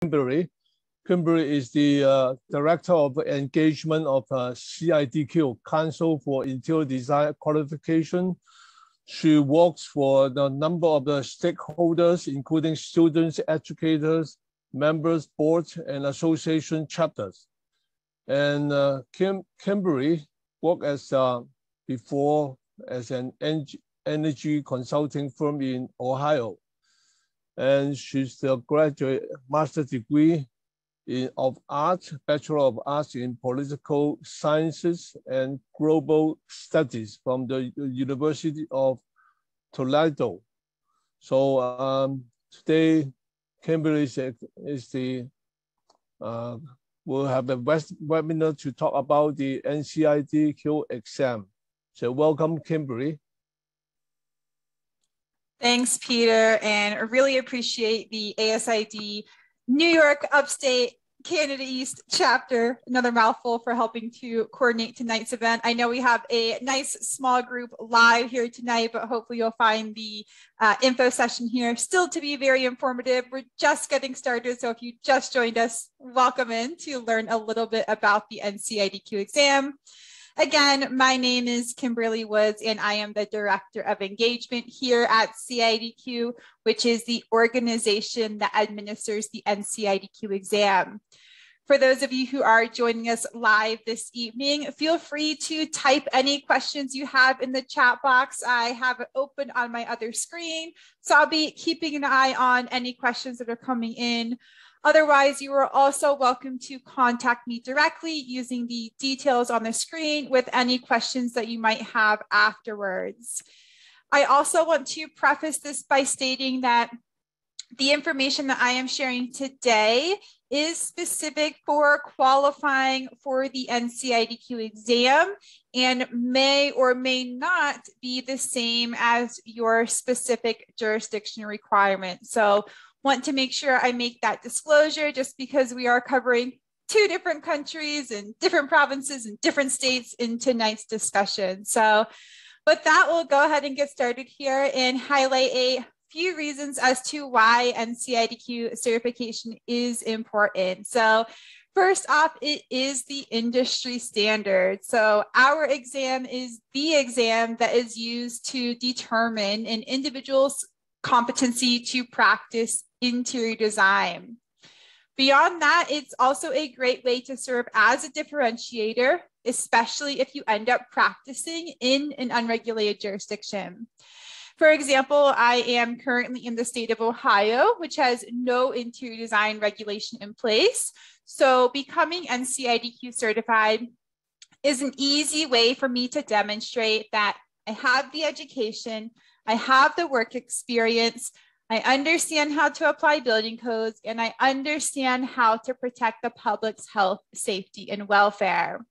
Kimberly. Kimberly is the Director of Engagement of CIDQ, Council for Interior Design Qualification. She works for the number of the stakeholders, including students, educators, members, boards, and association chapters. And Kimberly worked as before as an energy consulting firm in Ohio. And she's a graduate master's degree of Arts, Bachelor of Arts in Political Sciences and Global Studies from the University of Toledo. So today, Kimberly will have a webinar to talk about the NCIDQ exam. So welcome, Kimberly. Thanks, Peter, and I really appreciate the ASID New York Upstate Canada East chapter, another mouthful, for helping to coordinate tonight's event. I know we have a nice small group live here tonight, but hopefully you'll find the info session here still to be very informative. We're just getting started, so if you just joined us, welcome in to learn a little bit about the NCIDQ exam. Again, my name is Kimberly Woods, and I am the Director of Engagement here at CIDQ, which is the organization that administers the NCIDQ exam. For those of you who are joining us live this evening, feel free to type any questions you have in the chat box. I have it open on my other screen, so I'll be keeping an eye on any questions that are coming in. Otherwise, you are also welcome to contact me directly using the details on the screen with any questions that you might have afterwards. I also want to preface this by stating that the information that I am sharing today is specific for qualifying for the NCIDQ exam and may or may not be the same as your specific jurisdiction requirement. So want to make sure I make that disclosure just because we are covering 2 different countries and different provinces and different states in tonight's discussion. So with that, we'll go ahead and get started here and highlight a few reasons as to why NCIDQ certification is important. So first off, it is the industry standard. So our exam is the exam that is used to determine an individual's competency to practice interior design. Beyond that, it's also a great way to serve as a differentiator, especially if you end up practicing in an unregulated jurisdiction. For example, I am currently in the state of Ohio, which has no interior design regulation in place. So becoming NCIDQ certified is an easy way for me to demonstrate that I have the education, I have the work experience, I understand how to apply building codes, and I understand how to protect the public's health, safety, and welfare.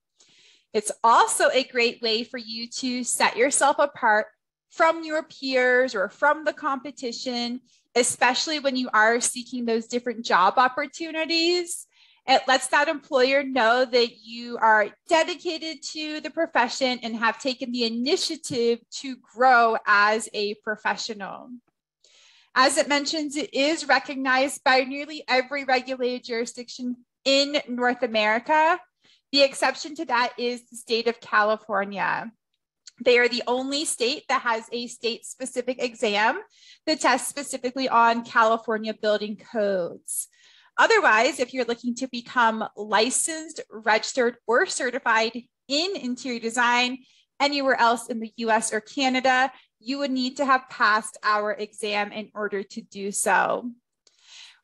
It's also a great way for you to set yourself apart from your peers or from the competition, especially when you are seeking those different job opportunities. It lets that employer know that you are dedicated to the profession and have taken the initiative to grow as a professional. As it mentions, it is recognized by nearly every regulated jurisdiction in North America. The exception to that is the state of California. They are the only state that has a state-specific exam that tests specifically on California building codes. Otherwise, if you're looking to become licensed, registered, or certified in interior design anywhere else in the US or Canada, you would need to have passed our exam in order to do so.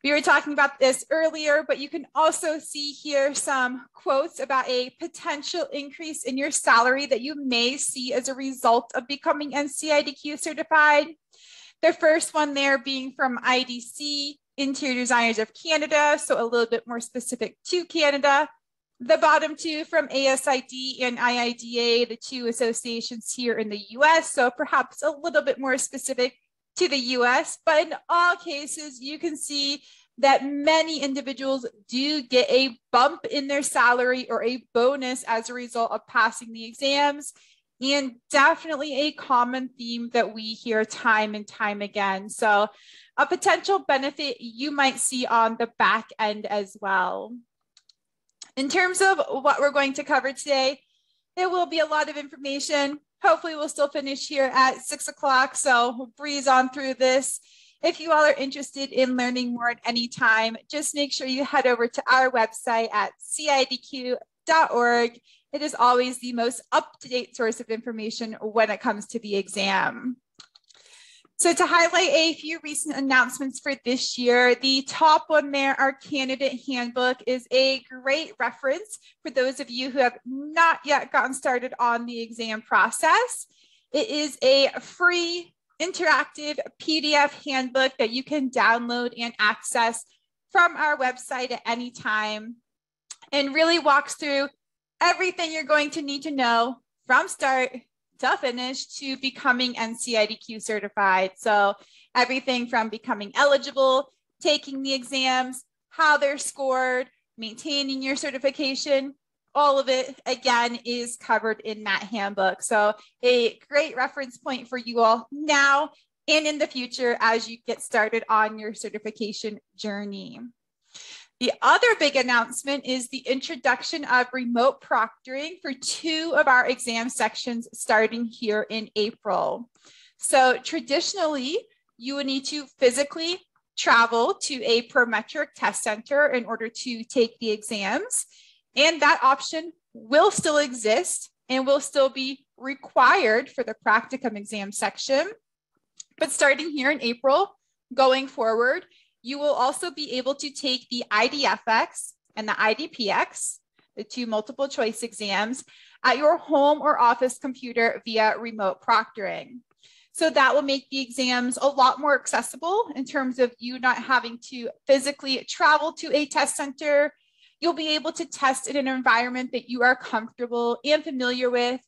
We were talking about this earlier, but you can also see here some quotes about a potential increase in your salary that you may see as a result of becoming NCIDQ certified. The first one there being from IDC, Interior Designers of Canada, so a little bit more specific to Canada. The bottom 2 from ASID and IIDA, the 2 associations here in the US, so perhaps a little bit more specific to the US, but in all cases, you can see that many individuals do get a bump in their salary or a bonus as a result of passing the exams, and definitely a common theme that we hear time and time again. So a potential benefit you might see on the back end as well. In terms of what we're going to cover today, it will be a lot of information. Hopefully we'll still finish here at 6 o'clock, so we'll breeze on through this. If you all are interested in learning more at any time, just make sure you head over to our website at CIDQ.org. It is always the most up-to-date source of information when it comes to the exam. So to highlight a few recent announcements for this year, the top one there, our candidate handbook, is a great reference for those of you who have not yet gotten started on the exam process. It is a free interactive PDF handbook that you can download and access from our website at any time, and really walks through everything you're going to need to know from start to finish to becoming NCIDQ certified. So everything from becoming eligible, taking the exams, how they're scored, maintaining your certification, all of it, again, is covered in that handbook. So a great reference point for you all now and in the future as you get started on your certification journey. The other big announcement is the introduction of remote proctoring for 2 of our exam sections starting here in April. So traditionally, you would need to physically travel to a Prometric test center in order to take the exams. And that option will still exist and will still be required for the practicum exam section. But starting here in April, going forward, you will also be able to take the IDFX and the IDPX, the 2 multiple choice exams, at your home or office computer via remote proctoring. So that will make the exams a lot more accessible in terms of you not having to physically travel to a test center. You'll be able to test in an environment that you are comfortable and familiar with.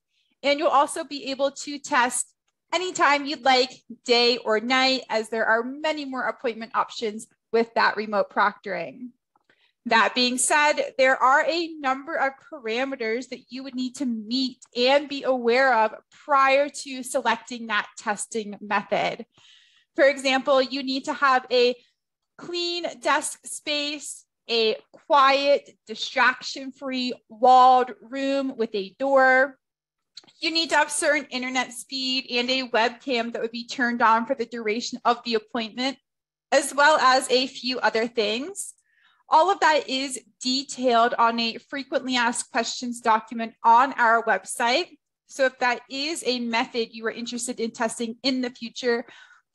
And you'll also be able to test anytime you'd like, day or night, as there are many more appointment options with that remote proctoring. That being said, there are a number of parameters that you would need to meet and be aware of prior to selecting that testing method. For example, you need to have a clean desk space, a quiet, distraction-free walled room with a door. You need to have certain internet speed and a webcam that would be turned on for the duration of the appointment, as well as a few other things. All of that is detailed on a frequently asked questions document on our website. So if that is a method you are interested in testing in the future,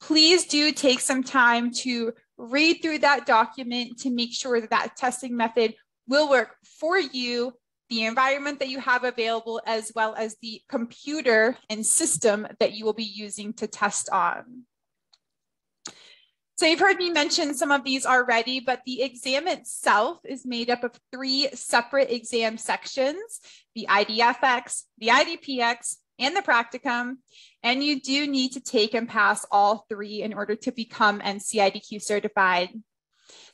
please do take some time to read through that document to make sure that that testing method will work for you, the environment that you have available, as well as the computer and system that you will be using to test on. So you've heard me mention some of these already, but the exam itself is made up of 3 separate exam sections: the IDFX, the IDPX, and the practicum. And you do need to take and pass all 3 in order to become NCIDQ certified.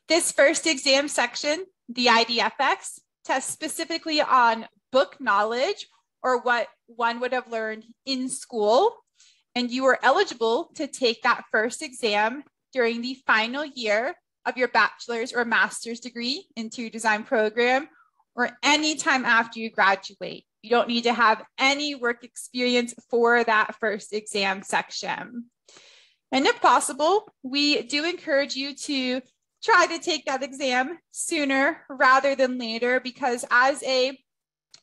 This first exam section, the IDFX, tests specifically on book knowledge, or what one would have learned in school. And you are eligible to take that first exam during the final year of your bachelor's or master's degree interior design program, or any time after you graduate. You don't need to have any work experience for that first exam section. And if possible, we do encourage you to try to take that exam sooner rather than later, because as a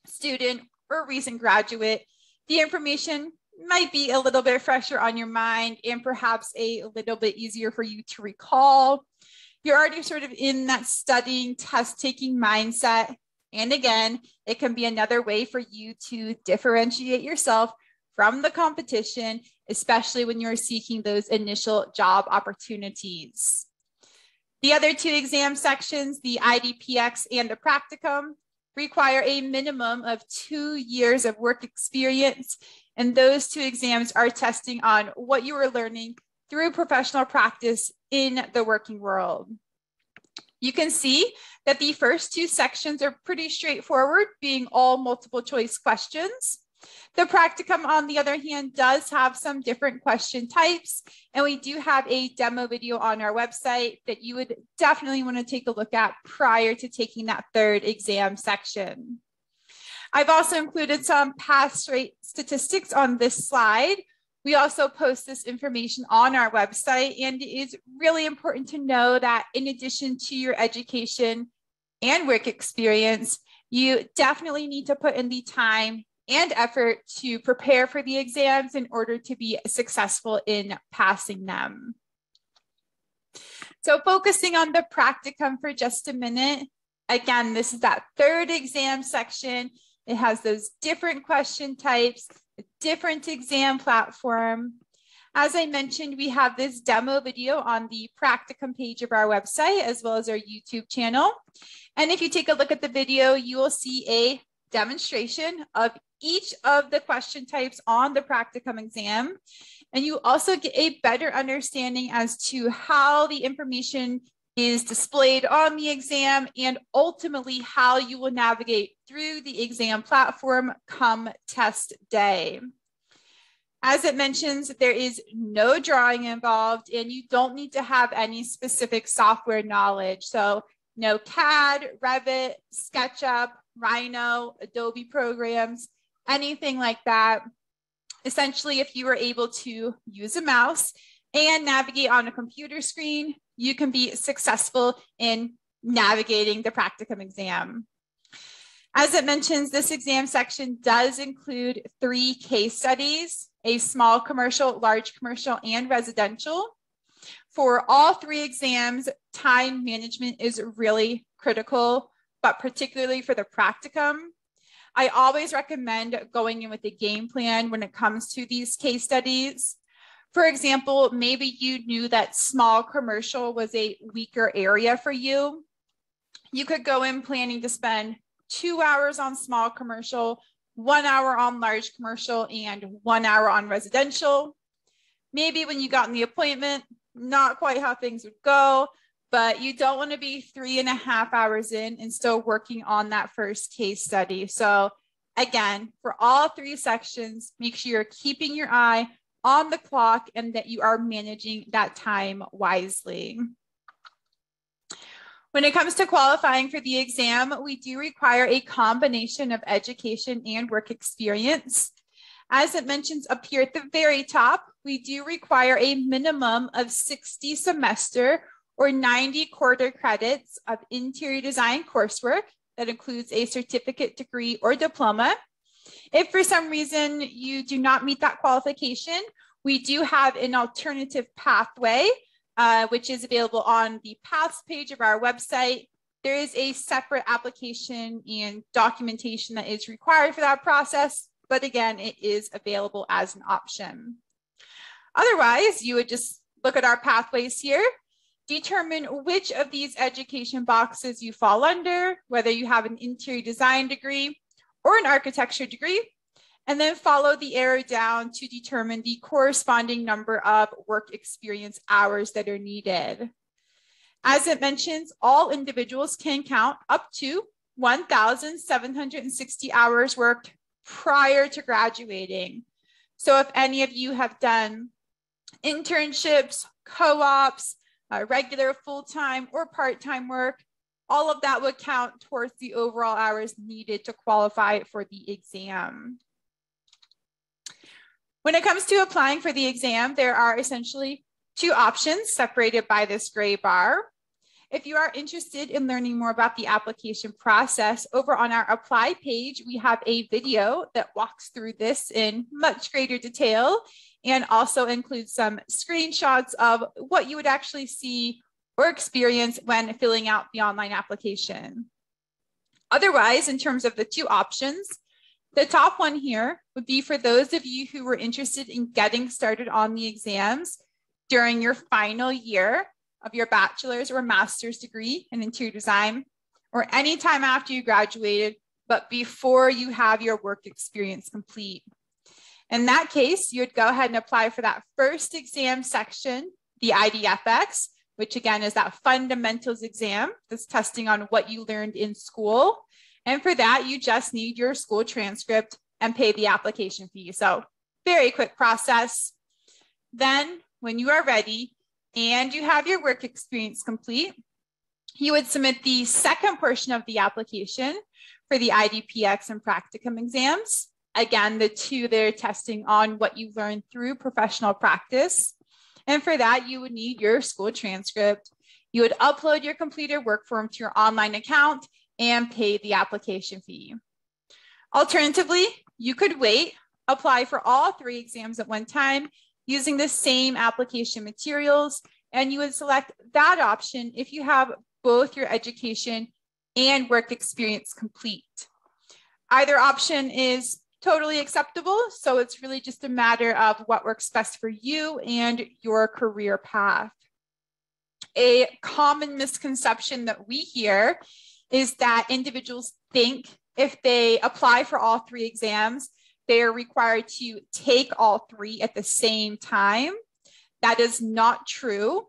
student or recent graduate, the information might be a little bit fresher on your mind and perhaps a little bit easier for you to recall. You're already sort of in that studying, test-taking mindset. And again, it can be another way for you to differentiate yourself from the competition, especially when you're seeking those initial job opportunities. The other 2 exam sections, the IDPX and the practicum, require a minimum of 2 years of work experience. And those 2 exams are testing on what you are learning through professional practice in the working world. You can see that the first 2 sections are pretty straightforward, being all multiple choice questions. The practicum, on the other hand, does have some different question types, and we do have a demo video on our website that you would definitely want to take a look at prior to taking that third exam section. I've also included some pass rate statistics on this slide. We also post this information on our website, and it is really important to know that in addition to your education and work experience, you definitely need to put in the time and effort to prepare for the exams in order to be successful in passing them. So focusing on the practicum for just a minute, again, this is that third exam section. It has those different question types, a different exam platform. As I mentioned, we have this demo video on the practicum page of our website, as well as our YouTube channel. And if you take a look at the video, you will see a demonstration of each of the question types on the practicum exam. And you also get a better understanding as to how the information is displayed on the exam and ultimately how you will navigate through the exam platform come test day. As it mentions, there is no drawing involved and you don't need to have any specific software knowledge. So no CAD, Revit, SketchUp, Rhino, Adobe programs, anything like that. Essentially, if you were able to use a mouse and navigate on a computer screen, you can be successful in navigating the practicum exam. As it mentions, this exam section does include 3 case studies, a small commercial, large commercial, and residential. For all 3 exams, time management is really critical, but particularly for the practicum. I always recommend going in with a game plan when it comes to these case studies. For example, maybe you knew that small commercial was a weaker area for you. You could go in planning to spend 2 hours on small commercial, 1 hour on large commercial, and 1 hour on residential. Maybe when you got in the appointment, not quite how things would go, but you don't want to be 3.5 hours in and still working on that first case study. So again, for all 3 sections, make sure you're keeping your eye on the clock and that you are managing that time wisely. When it comes to qualifying for the exam, we do require a combination of education and work experience. As it mentions up here at the very top, we do require a minimum of 60 semester or 90 quarter credits of interior design coursework that includes a certificate, degree, or diploma. If for some reason you do not meet that qualification, we do have an alternative pathway, which is available on the paths page of our website. There is a separate application and documentation that is required for that process, but again, it is available as an option. Otherwise, you would just look at our pathways here, determine which of these education boxes you fall under, whether you have an interior design degree or an architecture degree, and then follow the arrow down to determine the corresponding number of work experience hours that are needed. As it mentions, all individuals can count up to 1,760 hours worked prior to graduating. So if any of you have done internships, co-ops, regular full-time or part-time work, all of that would count towards the overall hours needed to qualify for the exam. When it comes to applying for the exam, there are essentially 2 options separated by this gray bar. If you are interested in learning more about the application process, over on our apply page, we have a video that walks through this in much greater detail and also includes some screenshots of what you would actually see or experience when filling out the online application. Otherwise, in terms of the 2 options, the top one here would be for those of you who were interested in getting started on the exams during your final year of your bachelor's or master's degree in interior design, or any time after you graduated, but before you have your work experience complete. In that case, you would go ahead and apply for that first exam section, the IDFX, which again is that fundamentals exam that's testing on what you learned in school. And for that, you just need your school transcript and pay the application fee. So very quick process. Then when you are ready and you have your work experience complete, you would submit the second portion of the application for the IDPX and practicum exams. Again, the two that are testing on what you learned through professional practice. And for that, you would need your school transcript. You would upload your completed work form to your online account and pay the application fee. Alternatively, you could wait, apply for all 3 exams at one time using the same application materials, and you would select that option if you have both your education and work experience complete. Either option is totally acceptable, so it's really just a matter of what works best for you and your career path. A common misconception that we hear is that individuals think if they apply for all 3 exams, they are required to take all 3 at the same time. That is not true.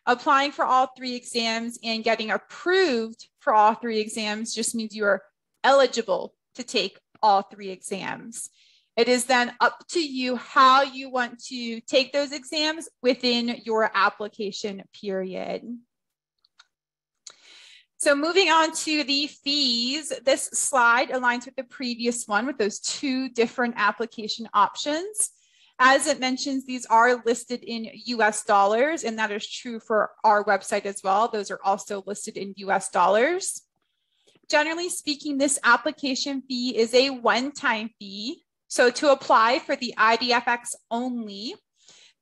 Applying for all 3 exams and getting approved for all 3 exams just means you are eligible to take all 3 exams. It is then up to you how you want to take those exams within your application period. So moving on to the fees, this slide aligns with the previous one with those 2 different application options. As it mentions, these are listed in US dollars, and that is true for our website as well. Those are also listed in US dollars. Generally speaking, this application fee is a one-time fee. So to apply for the IDFX only,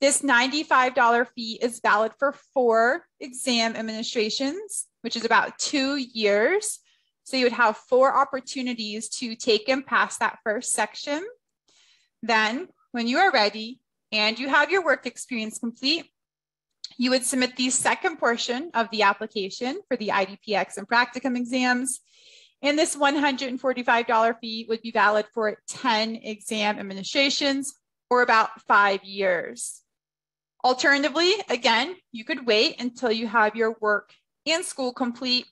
this $95 fee is valid for 4 exam administrations, which is about 2 years. So you would have 4 opportunities to take and pass that first section. Then when you are ready and you have your work experience complete, you would submit the second portion of the application for the IDPX and practicum exams. And this $145 fee would be valid for 10 exam administrations or about 5 years. Alternatively, again, you could wait until you have your work and school complete.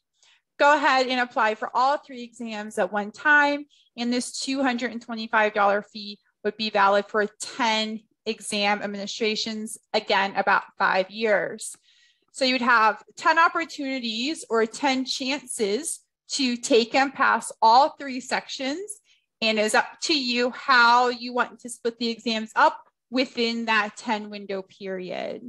Go ahead and apply for all 3 exams at one time. And this $225 fee would be valid for 10 exam administrations, again, about 5 years. So you'd have 10 opportunities or 10 chances to take and pass all 3 sections, and it's up to you how you want to split the exams up within that 10 window period.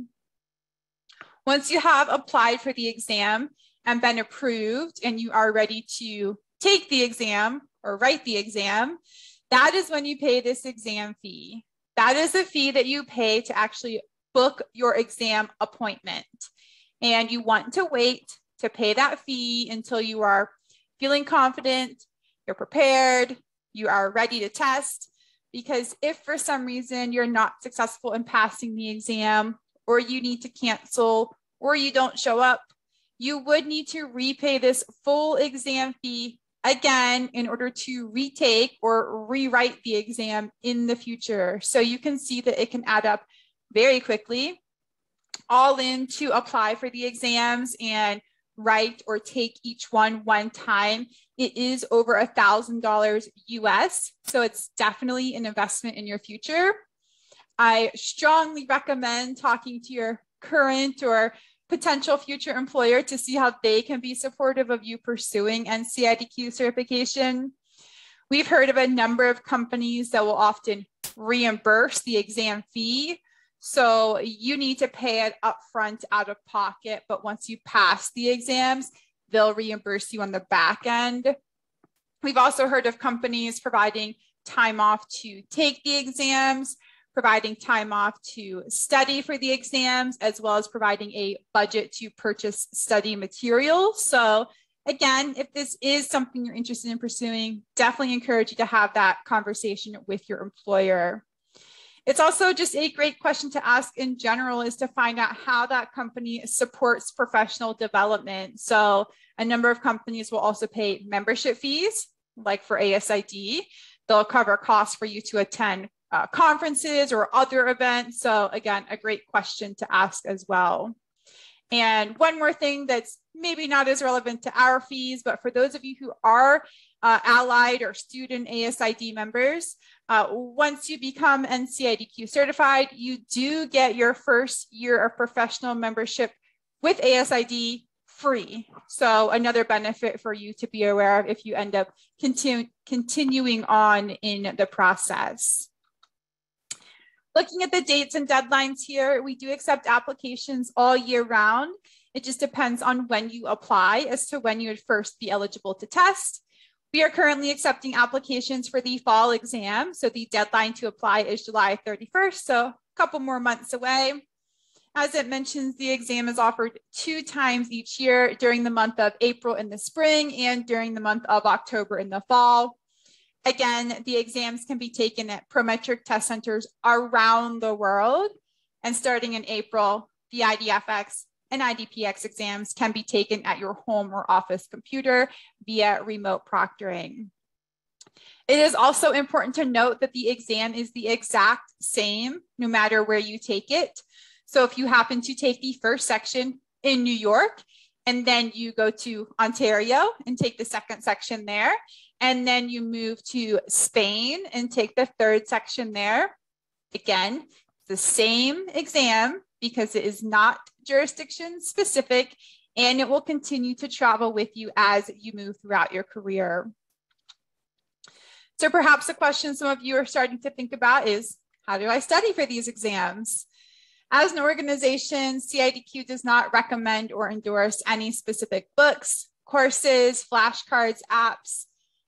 Once you have applied for the exam and been approved and you are ready to take the exam or write the exam, that is when you pay this exam fee. That is the fee that you pay to actually book your exam appointment. And you want to wait to pay that fee until you are feeling confident, you're prepared, you are ready to test. Because if for some reason you're not successful in passing the exam, or you need to cancel, or you don't show up, you would need to repay this full exam fee again in order to retake or rewrite the exam in the future. So you can see that it can add up very quickly. All in to apply for the exams and write or take each one time. It is over $1,000 US. So it's definitely an investment in your future. I strongly recommend talking to your current or potential future employer to see how they can be supportive of you pursuing NCIDQ certification. We've heard of a number of companies that will often reimburse the exam fee. So you need to pay it upfront out of pocket, but once you pass the exams, they'll reimburse you on the back end. We've also heard of companies providing time off to take the exams, providing time off to study for the exams, as well as providing a budget to purchase study materials. So again, if this is something you're interested in pursuing, definitely encourage you to have that conversation with your employer. It's also just a great question to ask in general is to find out how that company supports professional development. So a number of companies will also pay membership fees, like for ASID. They'll cover costs for you to attend conferences or other events. So again, a great question to ask as well. And one more thing that's maybe not as relevant to our fees, but for those of you who are allied or student ASID members, once you become NCIDQ certified, you do get your first year of professional membership with ASID free. So another benefit for you to be aware of if you end up continuing on in the process. Looking at the dates and deadlines here, we do accept applications all year round. It just depends on when you apply as to when you would first be eligible to test. We are currently accepting applications for the fall exam. So the deadline to apply is July 31st, so a couple more months away. As it mentions, the exam is offered 2 times each year during the month of April in the spring and during the month of October in the fall. Again, the exams can be taken at Prometric test centers around the world. And starting in April, the IDFX and IDPX exams can be taken at your home or office computer via remote proctoring. It is also important to note that the exam is the exact same no matter where you take it. So if you happen to take the first section in New York, and then you go to Ontario and take the second section there, and then you move to Spain and take the third section there. Again, the same exam because it is not jurisdiction specific, and it will continue to travel with you as you move throughout your career. So perhaps the question some of you are starting to think about is, how do I study for these exams? As an organization, CIDQ does not recommend or endorse any specific books, courses, flashcards, apps,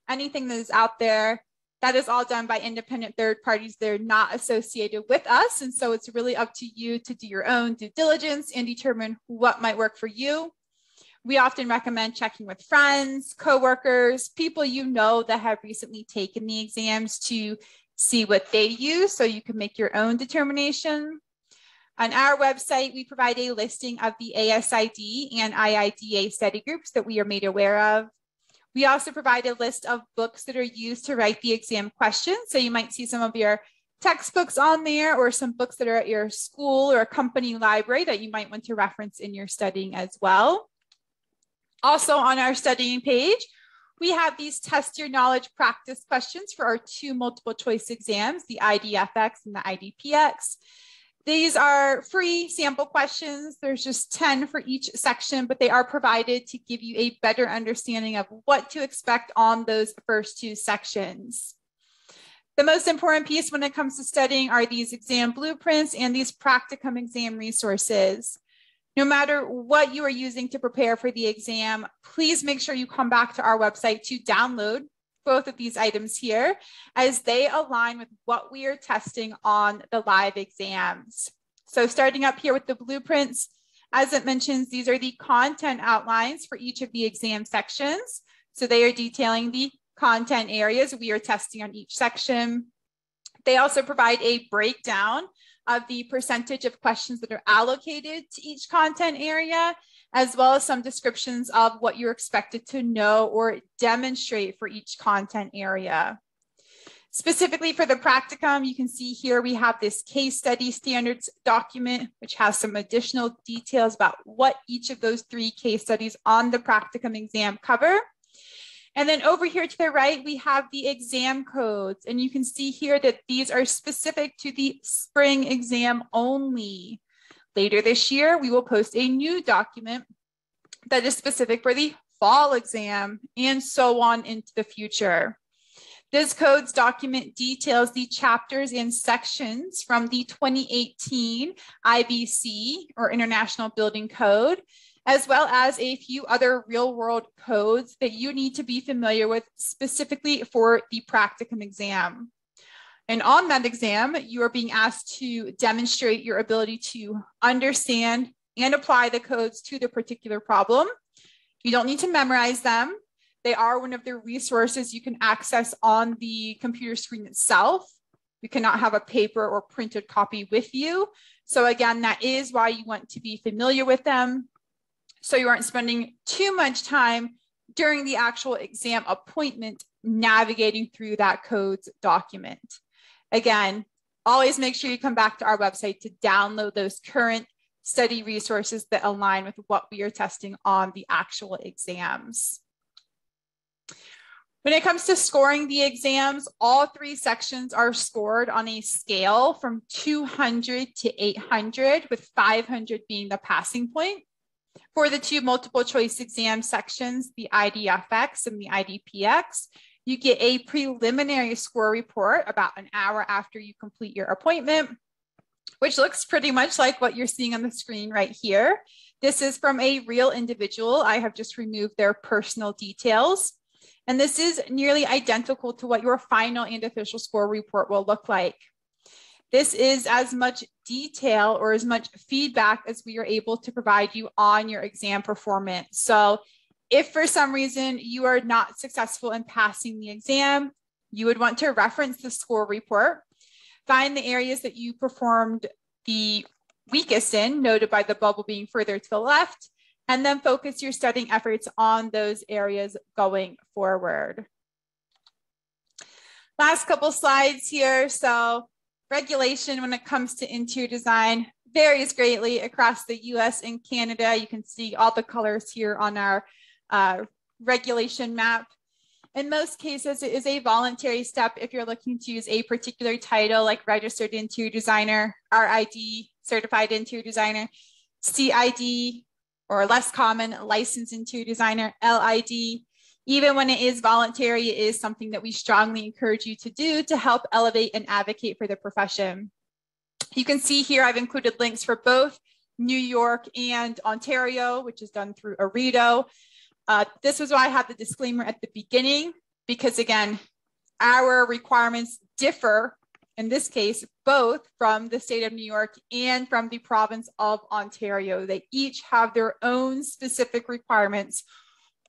anything that is out there. That is all done by independent third parties. They're not associated with us. And so it's really up to you to do your own due diligence and determine what might work for you. We often recommend checking with friends, coworkers, people you know that have recently taken the exams to see what they use so you can make your own determination. On our website, we provide a listing of the ASID and IIDA study groups that we are made aware of. We also provide a list of books that are used to write the exam questions. So you might see some of your textbooks on there or some books that are at your school or company library that you might want to reference in your studying as well. Also on our studying page, we have these test your knowledge practice questions for our 2 multiple choice exams, the IDFX and the IDPX. These are free sample questions. There's just 10 for each section, but they are provided to give you a better understanding of what to expect on those first 2 sections. The most important piece when it comes to studying are these exam blueprints and these practicum exam resources. No matter what you are using to prepare for the exam, please make sure you come back to our website to download both of these items here, as they align with what we are testing on the live exams. So starting up here with the blueprints, as it mentions, these are the content outlines for each of the exam sections. So they are detailing the content areas we are testing on each section. They also provide a breakdown of the percentage of questions that are allocated to each content area, as well as some descriptions of what you're expected to know or demonstrate for each content area. Specifically for the practicum, you can see here we have this case study standards document, which has some additional details about what each of those 3 case studies on the practicum exam cover. And then over here to the right, we have the exam codes. And you can see here that these are specific to the spring exam only. Later this year, we will post a new document that is specific for the fall exam and so on into the future. This codes document details the chapters and sections from the 2018 IBC or International Building Code, as well as a few other real-world codes that you need to be familiar with specifically for the practicum exam. And on that exam, you are being asked to demonstrate your ability to understand and apply the codes to the particular problem. You don't need to memorize them. They are one of the resources you can access on the computer screen itself. You cannot have a paper or printed copy with you. So again, that is why you want to be familiar with them, so you aren't spending too much time during the actual exam appointment navigating through that codes document. Again, always make sure you come back to our website to download those current study resources that align with what we are testing on the actual exams. When it comes to scoring the exams, all 3 sections are scored on a scale from 200 to 800, with 500 being the passing point. For the 2 multiple choice exam sections, the IDFX and the IDPX, you get a preliminary score report about an hour after you complete your appointment, which looks pretty much like what you're seeing on the screen right here. This is from a real individual. I have just removed their personal details. And this is nearly identical to what your final and official score report will look like. This is as much detail or as much feedback as we are able to provide you on your exam performance. So if for some reason you are not successful in passing the exam, you would want to reference the score report, find the areas that you performed the weakest in, noted by the bubble being further to the left, and then focus your studying efforts on those areas going forward. Last couple slides here. So regulation when it comes to interior design varies greatly across the US and Canada. You can see all the colors here on our regulation map. In most cases, it is a voluntary step if you're looking to use a particular title like registered interior designer, RID, certified interior designer, CID, or less common, licensed interior designer, LID. Even when it is voluntary, it is something that we strongly encourage you to do to help elevate and advocate for the profession. You can see here I've included links for both New York and Ontario, which is done through ARIDO. This was why I had the disclaimer at the beginning, because again, our requirements differ, in this case, both from the state of New York and from the province of Ontario. They each have their own specific requirements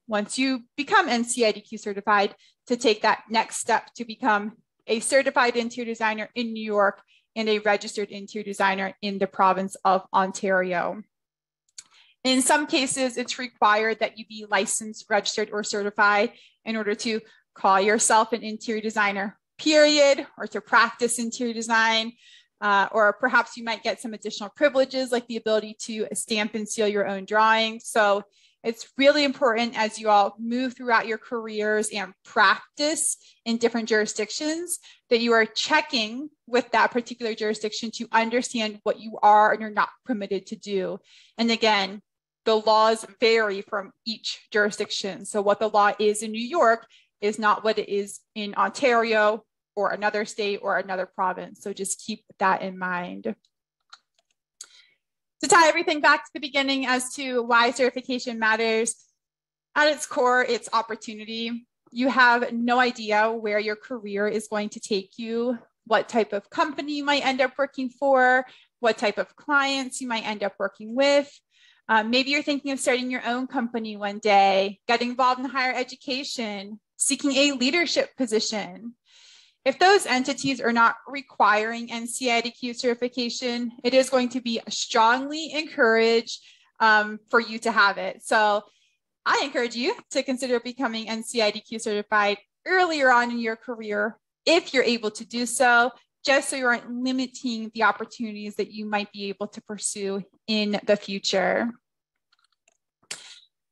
once you become NCIDQ certified to take that next step to become a certified interior designer in New York and a registered interior designer in the province of Ontario. In some cases, it's required that you be licensed, registered, or certified in order to call yourself an interior designer, period, or to practice interior design, or perhaps you might get some additional privileges like the ability to stamp and seal your own drawings. So it's really important as you all move throughout your careers and practice in different jurisdictions that you are checking with that particular jurisdiction to understand what you are and you're not permitted to do. And again, the laws vary from each jurisdiction. So what the law is in New York is not what it is in Ontario or another state or another province. So just keep that in mind. To tie everything back to the beginning as to why certification matters, at its core, it's opportunity. You have no idea where your career is going to take you, what type of company you might end up working for, what type of clients you might end up working with. Maybe you're thinking of starting your own company one day, getting involved in higher education, seeking a leadership position. If those entities are not requiring NCIDQ certification, it is going to be strongly encouraged for you to have it. So I encourage you to consider becoming NCIDQ certified earlier on in your career, if you're able to do so, just so you aren't limiting the opportunities that you might be able to pursue in the future.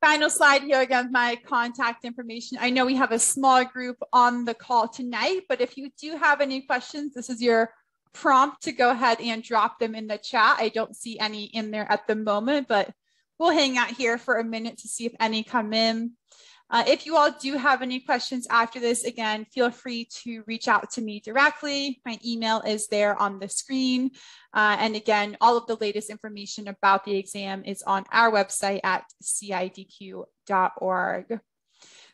Final slide here, again, my contact information. I know we have a small group on the call tonight, but if you do have any questions, this is your prompt to go ahead and drop them in the chat. I don't see any in there at the moment, but we'll hang out here for a minute to see if any come in. If you all do have any questions after this, again, feel free to reach out to me directly. My email is there on the screen. And again, all of the latest information about the exam is on our website at CIDQ.org.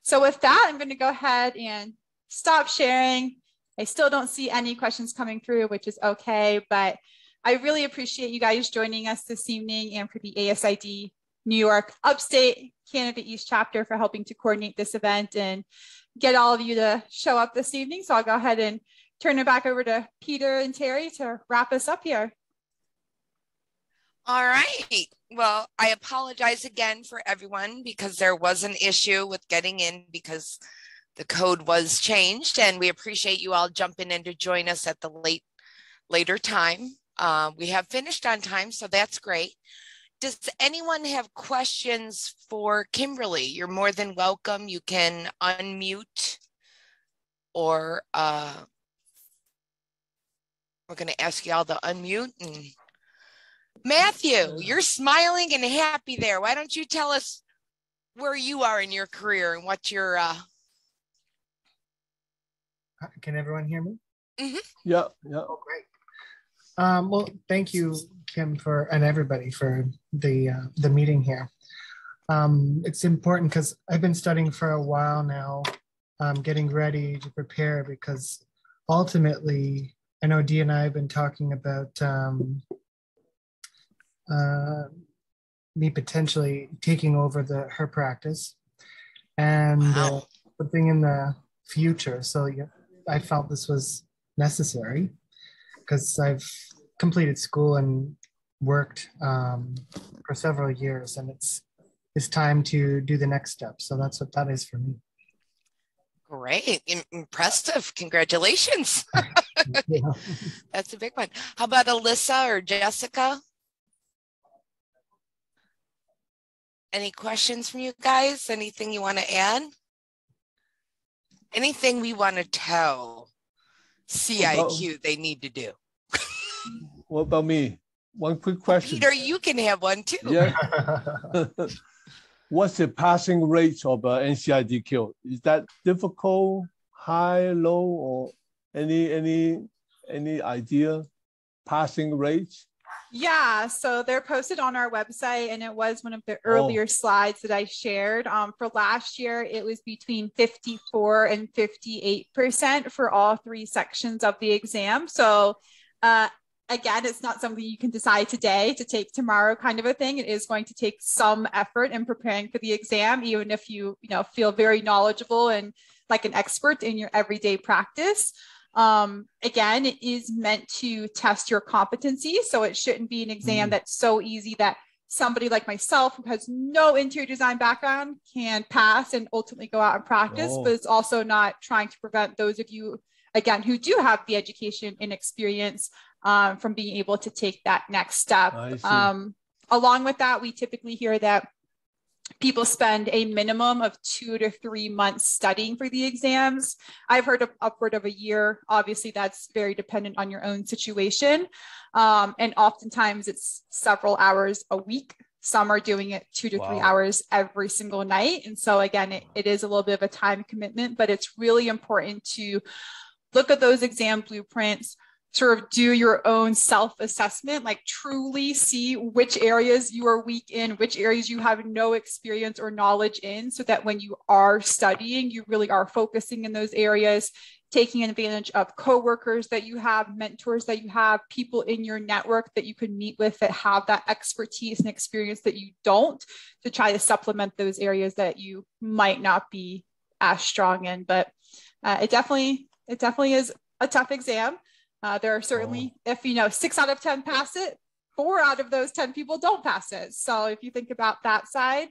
So with that, I'm going to go ahead and stop sharing. I still don't see any questions coming through, which is okay, but I really appreciate you guys joining us this evening and for the ASID New York Upstate Canada East chapter for helping to coordinate this event and get all of you to show up this evening. So I'll go ahead and turn it back over to Peter and Terry to wrap us up here. All right. Well, I apologize again for everyone because there was an issue with getting in because the code was changed, and we appreciate you all jumping in to join us at the later time. We have finished on time, so that's great. Does anyone have questions for Kimberly? You're more than welcome. You can unmute, or we're going to ask you all to unmute. And Matthew, you're smiling and happy there. Why don't you tell us where you are in your career and what your Can everyone hear me? Mm-hmm. Yeah. Oh, great. Well, thank you, Kim, and everybody for the meeting here. It's important because I've been studying for a while now, getting ready to prepare, because ultimately, I know Dee and I have been talking about me potentially taking over her practice and something in the future. So yeah, I felt this was necessary because I've completed school and worked for several years, and it's time to do the next step. So that's what that is for me. Great, impressive, congratulations. Yeah. That's a big one. How about Alyssa or Jessica? Any questions from you guys? Anything you want to add? Anything we want to tell CIQ they need to do? What about me? One quick question. Peter, you can have one too. Yeah. What's the passing rate of NCIDQ? Is that difficult, high, low, or any idea? Passing rate? Yeah, so they're posted on our website, and it was one of the earlier slides that I shared. For last year, it was between 54 and 58% for all 3 sections of the exam. So again, it's not something you can decide today to take tomorrow kind of a thing. It is going to take some effort in preparing for the exam, even if you feel very knowledgeable and like an expert in your everyday practice. Again, it is meant to test your competency. So it shouldn't be an exam that's so easy that somebody like myself who has no interior design background can pass and ultimately go out and practice, but it's also not trying to prevent those of you, again, who do have the education and experience from being able to take that next step. Along with that, we typically hear that people spend a minimum of 2 to 3 months studying for the exams. I've heard of upward of a year. Obviously, that's very dependent on your own situation. And oftentimes it's several hours a week. Some are doing it 2 to 3 hours every single night. And so again, it is a little bit of a time commitment, but it's really important to look at those exam blueprints, sort of do your own self-assessment, like truly see which areas you are weak in, which areas you have no experience or knowledge in, so that when you are studying, you really are focusing in those areas, taking advantage of coworkers that you have, mentors that you have, people in your network that you can meet with that have that expertise and experience that you don't, to try to supplement those areas that you might not be as strong in. But it definitely is a tough exam. There are certainly, if 6 out of 10 pass it, 4 out of those 10 people don't pass it. So if you think about that side,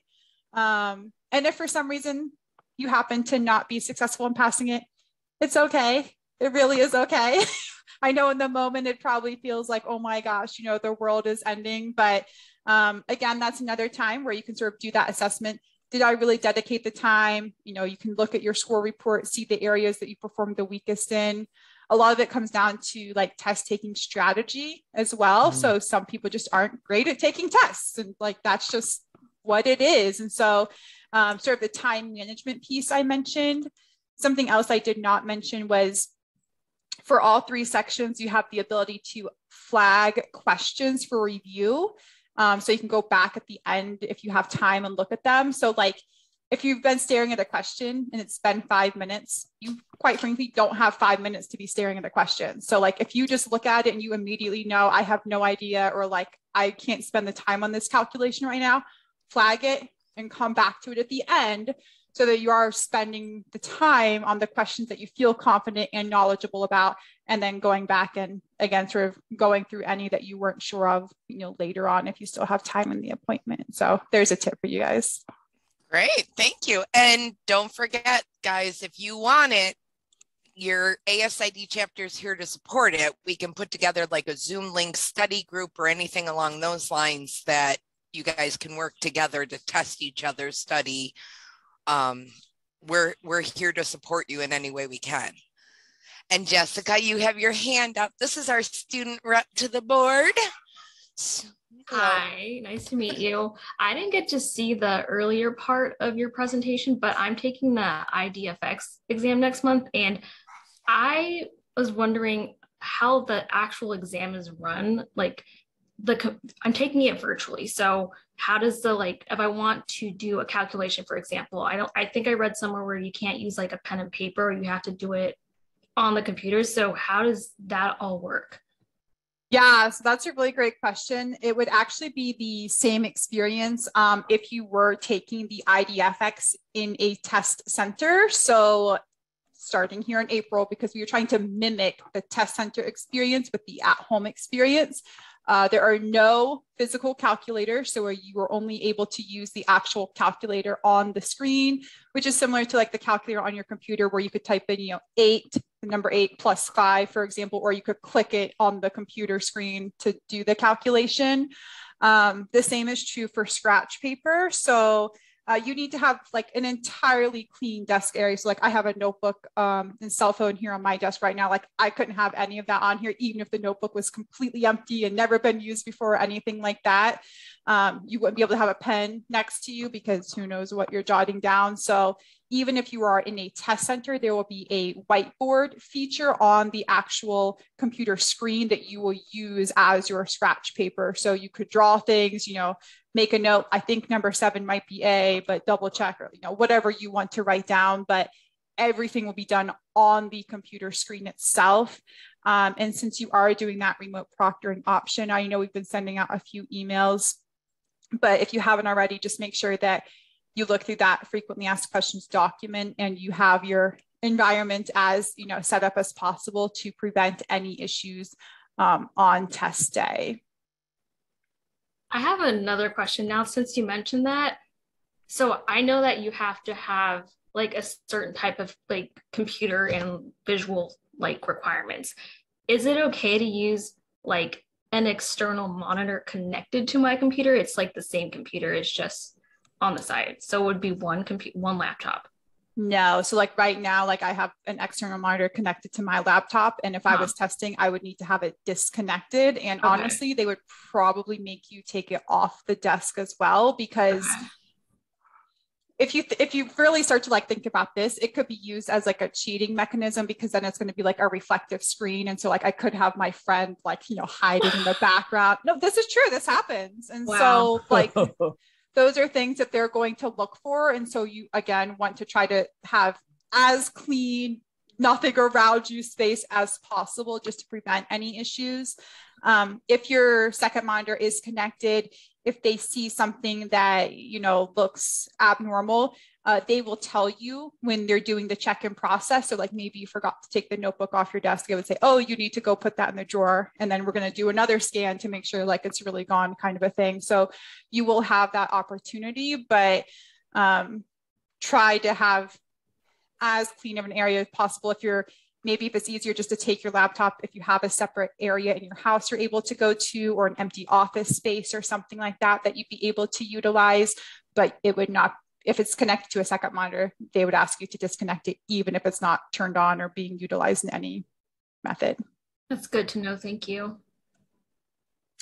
and if for some reason you happen to not be successful in passing it, it's okay. It really is okay. I know in the moment it probably feels like, oh my gosh, the world is ending. But again, that's another time where you can sort of do that assessment. Did I really dedicate the time? You can look at your score report, see the areas that you performed the weakest in. A lot of it comes down to like test taking strategy as well. So some people just aren't great at taking tests, and like that's just what it is. And so sort of the time management piece I mentioned. Something else I did not mention was for all 3 sections, you have the ability to flag questions for review. So you can go back at the end if you have time and look at them. So like if you've been staring at a question and it's been 5 minutes, you quite frankly don't have 5 minutes to be staring at a question. So like if you just look at it and you immediately know, I have no idea, or like I can't spend the time on this calculation right now, flag it and come back to it at the end, so that you are spending the time on the questions that you feel confident and knowledgeable about, and then going back and again, sort of going through any that you weren't sure of, later on if you still have time in the appointment. So there's a tip for you guys. Great, thank you. And don't forget, guys, if you want it, your ASID chapter is here to support it. We can put together like a Zoom link study group or anything along those lines that you guys can work together to test each other's study. We're here to support you in any way we can. And Jessica, you have your hand up. This is our student rep to the board. Hi, nice to meet you. I didn't get to see the earlier part of your presentation, but I'm taking the IDFX exam next month, and I was wondering how the actual exam is run. Like, I'm taking it virtually, so how does the, like, if I want to do a calculation, for example, I think I read somewhere where you can't use like a pen and paper, you have to do it on the computer. So how does that all work? Yeah, so that's a really great question. It would actually be the same experience if you were taking the IDFX in a test center. So starting here in April, because we were trying to mimic the test center experience with the at-home experience. There are no physical calculators, so where you are only able to use the actual calculator on the screen, which is similar to like the calculator on your computer where you could type in, 8, the number 8 plus 5, for example, or you could click it on the computer screen to do the calculation. The same is true for scratch paper. So you need to have like an entirely clean desk area. So like I have a notebook and cell phone here on my desk right now. Like I couldn't have any of that on here, even if the notebook was completely empty and never been used before or anything like that. You wouldn't be able to have a pen next to you because who knows what you're jotting down. So even if you are in a test center, there will be a whiteboard feature on the actual computer screen that you will use as your scratch paper. So you could draw things, make a note. I think number 7 might be A, but double check, or whatever you want to write down, but everything will be done on the computer screen itself. And since you are doing that remote proctoring option, I know we've been sending out a few emails, but if you haven't already, just make sure that you look through that frequently asked questions document and you have your environment as set up as possible to prevent any issues on test day. I have another question now, since you mentioned that. So I know that you have to have like a certain type of like computer and visual like requirements. Is it okay to use like an external monitor connected to my computer? It's like the same computer, it's just on the side. So it would be one laptop. No, so like right now, like I have an external monitor connected to my laptop, and if I was testing, I would need to have it disconnected. And honestly, they would probably make you take it off the desk as well, because if you really start to like think about this, it could be used as like a cheating mechanism, because then it's going to be like a reflective screen. And so like I could have my friend like, hiding in the background. No, this is true. This happens. And so like those are things that they're going to look for. And so you, again, want to try to have as clean, nothing around you space as possible, just to prevent any issues. If your second monitor is connected, if they see something that, looks abnormal, they will tell you when they're doing the check-in process. So like maybe you forgot to take the notebook off your desk, they would say, oh, you need to go put that in the drawer. And then we're going to do another scan to make sure like it's really gone, kind of a thing. So you will have that opportunity, but try to have as clean of an area as possible. Maybe if it's easier just to take your laptop, if you have a separate area in your house you're able to go to, or an empty office space or something like that, that you'd be able to utilize, but it would not, if it's connected to a second monitor, they would ask you to disconnect it, even if it's not turned on or being utilized in any method. That's good to know. Thank you.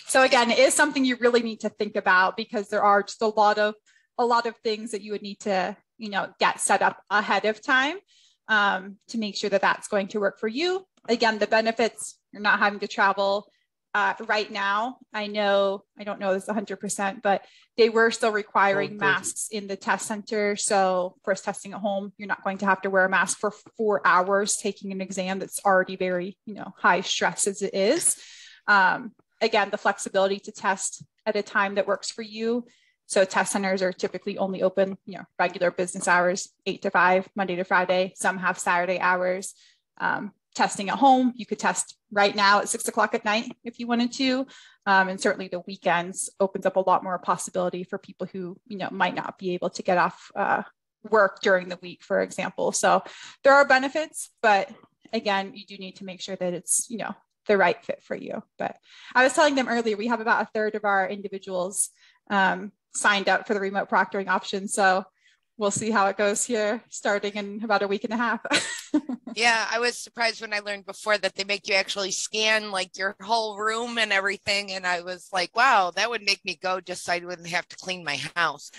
So again, it is something you really need to think about, because there are just a lot of things that you would need to, get set up ahead of time to make sure that that's going to work for you. Again, the benefits, you're not having to travel. Right now, I don't know this 100%, but they were still requiring masks in the test center. So for testing at home, you're not going to have to wear a mask for 4 hours taking an exam that's already very, high stress as it is. Again, the flexibility to test at a time that works for you. So test centers are typically only open, regular business hours, 8 to 5, Monday to Friday. Some have Saturday hours. Testing at home, you could test right now at 6 o'clock at night if you wanted to. And certainly the weekends opens up a lot more possibility for people who, might not be able to get off work during the week, for example. So there are benefits, but again, you do need to make sure that it's, the right fit for you. But I was telling them earlier, we have about a third of our individuals signed up for the remote proctoring option. So we'll see how it goes here starting in about a week and a half. Yeah, I was surprised when I learned before that they make you actually scan like your whole room and everything. And I was like, wow, that would make me go just so I wouldn't have to clean my house.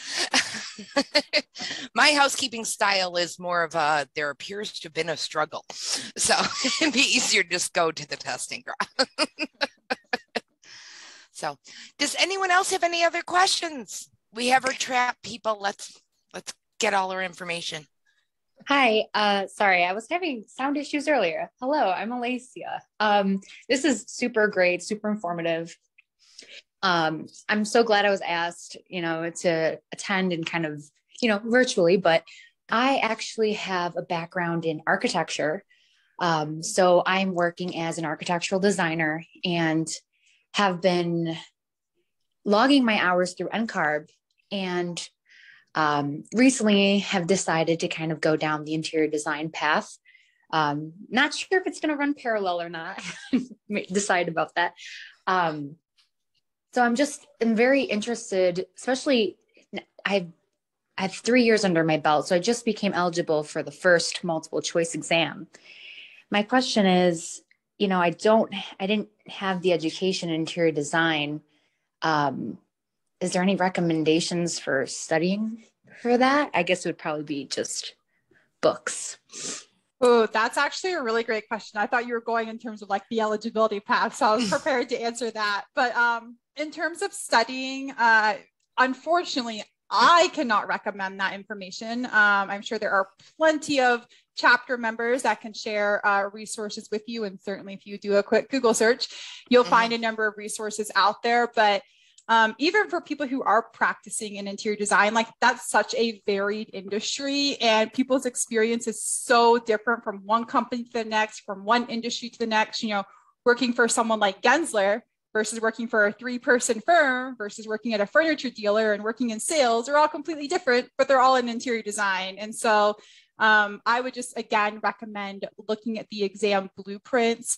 My housekeeping style is more of there appears to have been a struggle. So it'd be easier to just go to the testing ground. So does anyone else have any other questions? We have our trap people. Let's get all our information. Hi, sorry, I was having sound issues earlier. Hello, I'm Alacia. This is super great, super informative. I'm so glad I was asked, to attend and kind of, virtually, but I actually have a background in architecture. So I'm working as an architectural designer and have been logging my hours through NCARB, and recently have decided to kind of go down the interior design path. Not sure if it's going to run parallel or not. Decide about that. So I'm very interested, especially I have 3 years under my belt. So I just became eligible for the first multiple choice exam. My question is, I didn't have the education in interior design. Is there any recommendations for studying for that? I guess it would probably be just books. Oh, that's actually a really great question. I thought you were going in terms of like the eligibility path, so I was prepared to answer that. But in terms of studying, unfortunately, I cannot recommend that information. I'm sure there are plenty of chapter members that can share resources with you. And certainly if you do a quick Google search, you'll find a number of resources out there. But even for people who are practicing in interior design, like that's such a varied industry and people's experience is so different from one company to the next, from one industry to the next. Working for someone like Gensler versus working for a 3-person firm versus working at a furniture dealer and working in sales are all completely different, but they're all in interior design. And so I would just, again, recommend looking at the exam blueprints,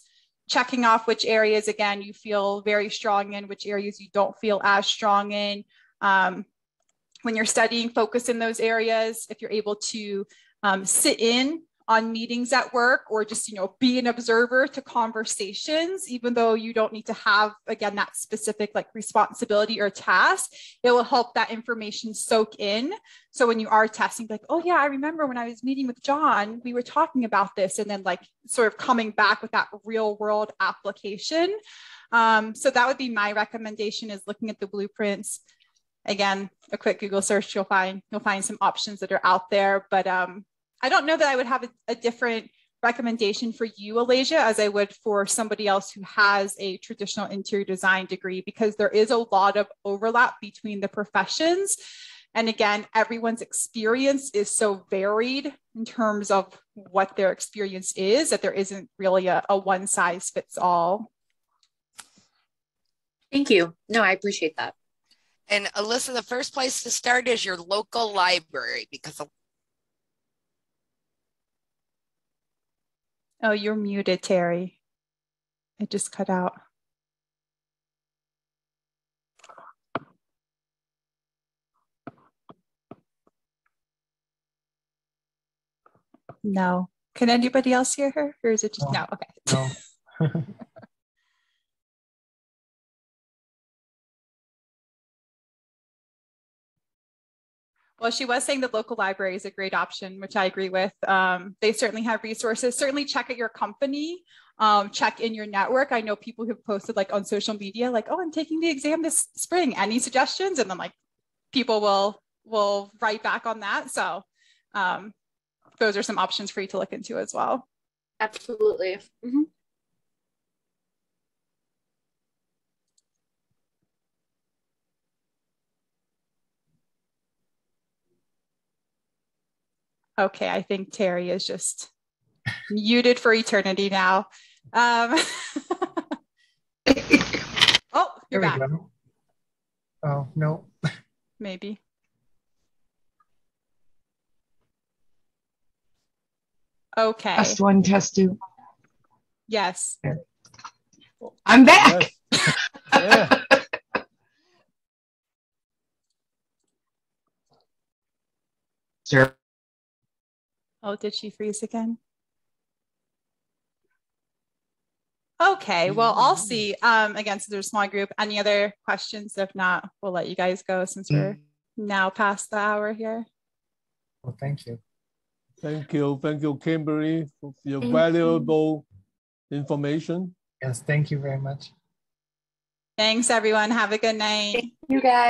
checking off which areas, again, you feel very strong in, which areas you don't feel as strong in. When you're studying, focus in those areas. If you're able to sit in on meetings at work or just, be an observer to conversations, even though you don't need to have, again, that specific like responsibility or task, it will help that information soak in. So when you are testing, like, oh yeah, I remember when I was meeting with John, we were talking about this, and then like sort of coming back with that real world application. So that would be my recommendation, is looking at the blueprints. Again, a quick Google search, you'll find some options that are out there, but I don't know that I would have a different recommendation for you, Alacia, as I would for somebody else who has a traditional interior design degree, because there is a lot of overlap between the professions. And again, everyone's experience is so varied in terms of what their experience is that there isn't really a one size fits all. Thank you. No, I appreciate that. And Alyssa, the first place to start is your local library, because oh, you're muted, Terry. It just cut out. No. Can anybody else hear her? Or is it just no? Okay. No. Well, she was saying that local library is a great option, which I agree with. They certainly have resources. Certainly check at your company, check in your network. I know people who've posted like on social media, like, oh, I'm taking the exam this spring. Any suggestions? And then like people will write back on that. So those are some options for you to look into as well. Absolutely. Mm-hmm. Okay, I think Terry is just muted for eternity now. Oh, you're back. Go. Oh, no. Maybe. Okay. Test 1, test 2. Yes. I'm back. Yes. Yeah. Sure. Oh, did she freeze again? Okay, well, I'll see. Again, so there's a small group. Any other questions? If not, we'll let you guys go since we're now past the hour here. Well, thank you. Thank you. Thank you, Kimberly, for your Thank valuable information. Yes, thank you very much. Thanks, everyone. Have a good night. You guys.